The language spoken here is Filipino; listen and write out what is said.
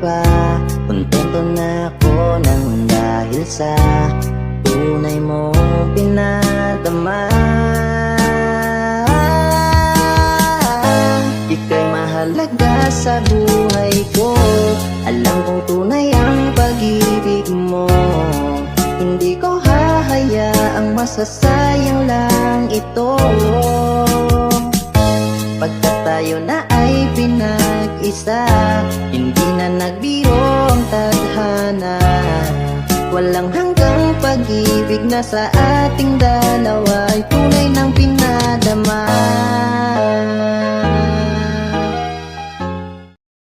pa. Kontento na ako nang dahil sa tunay mong pinadama. Ika'y mahalaga sa buhay ko. Alam kong tunay ang pag-ibig mo. Hindi ko hahayaang masasayang lang ito. Pagkat tayo na ay pinag-isa, hindi na nagbiro ang tadhana. Walang hanggang pag-ibig na sa ating dalawa ay tunay ng pinadama.